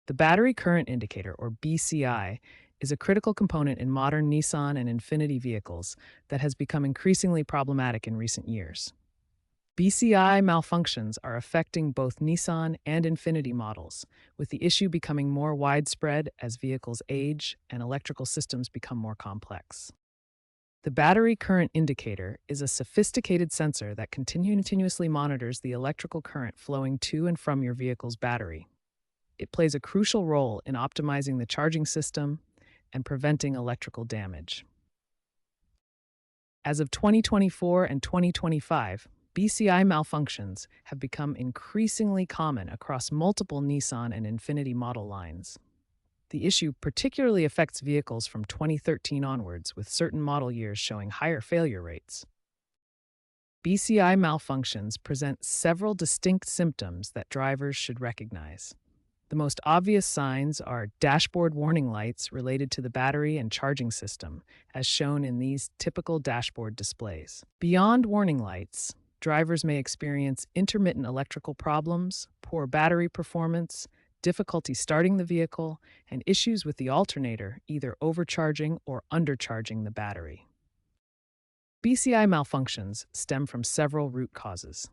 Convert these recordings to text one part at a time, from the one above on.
The battery current indicator, or BCI, is a critical component in modern Nissan and Infiniti vehicles that has become increasingly problematic in recent years. BCI malfunctions are affecting both Nissan and Infiniti models, with the issue becoming more widespread as vehicles age and electrical systems become more complex. The battery current indicator is a sophisticated sensor that continuously monitors the electrical current flowing to and from your vehicle's battery. It plays a crucial role in optimizing the charging system and preventing electrical damage. As of 2024 and 2025, BCI malfunctions have become increasingly common across multiple Nissan and Infiniti model lines. The issue particularly affects vehicles from 2013 onwards, with certain model years showing higher failure rates. BCI malfunctions present several distinct symptoms that drivers should recognize. The most obvious signs are dashboard warning lights related to the battery and charging system, as shown in these typical dashboard displays. Beyond warning lights, drivers may experience intermittent electrical problems, poor battery performance, difficulty starting the vehicle, and issues with the alternator, either overcharging or undercharging the battery. BCI malfunctions stem from several root causes.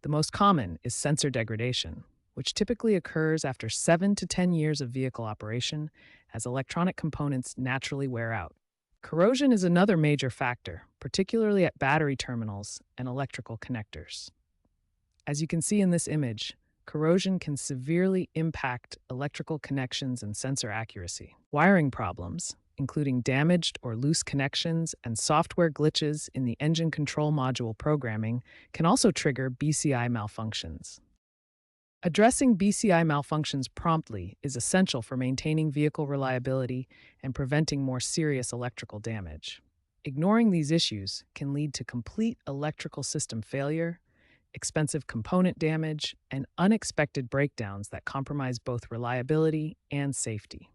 The most common is sensor degradation, which typically occurs after 7 to 10 years of vehicle operation as electronic components naturally wear out. Corrosion is another major factor, particularly at battery terminals and electrical connectors. As you can see in this image, corrosion can severely impact electrical connections and sensor accuracy. Wiring problems, including damaged or loose connections and software glitches in the engine control module programming, can also trigger BCI malfunctions. Addressing BCI malfunctions promptly is essential for maintaining vehicle reliability and preventing more serious electrical damage. Ignoring these issues can lead to complete electrical system failure, expensive component damage, and unexpected breakdowns that compromise both reliability and safety.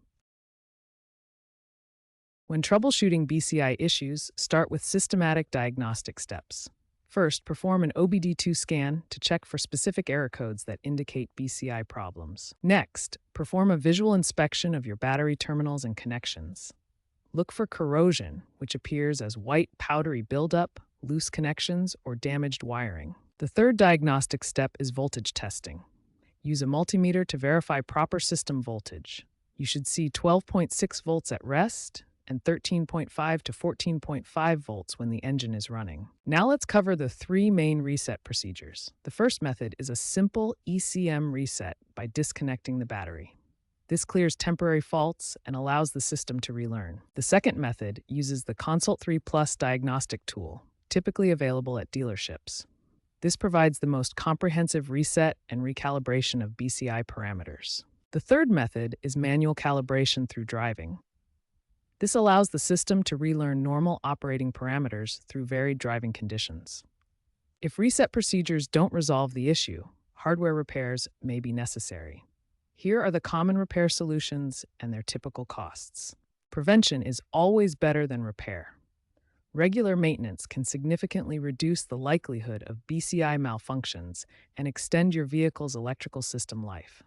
When troubleshooting BCI issues, start with systematic diagnostic steps. First, perform an OBD2 scan to check for specific error codes that indicate BCI problems. Next, perform a visual inspection of your battery terminals and connections. Look for corrosion, which appears as white, powdery buildup, loose connections, or damaged wiring. The third diagnostic step is voltage testing. Use a multimeter to verify proper system voltage. You should see 12.6 volts at rest and 13.5 to 14.5 volts when the engine is running. Now let's cover the three main reset procedures. The first method is a simple ECM reset by disconnecting the battery. This clears temporary faults and allows the system to relearn. The second method uses the Consult 3 Plus diagnostic tool, typically available at dealerships. This provides the most comprehensive reset and recalibration of BCI parameters. The third method is manual calibration through driving. This allows the system to relearn normal operating parameters through varied driving conditions. If reset procedures don't resolve the issue, hardware repairs may be necessary. Here are the common repair solutions and their typical costs. Prevention is always better than repair. Regular maintenance can significantly reduce the likelihood of BCI malfunctions and extend your vehicle's electrical system life.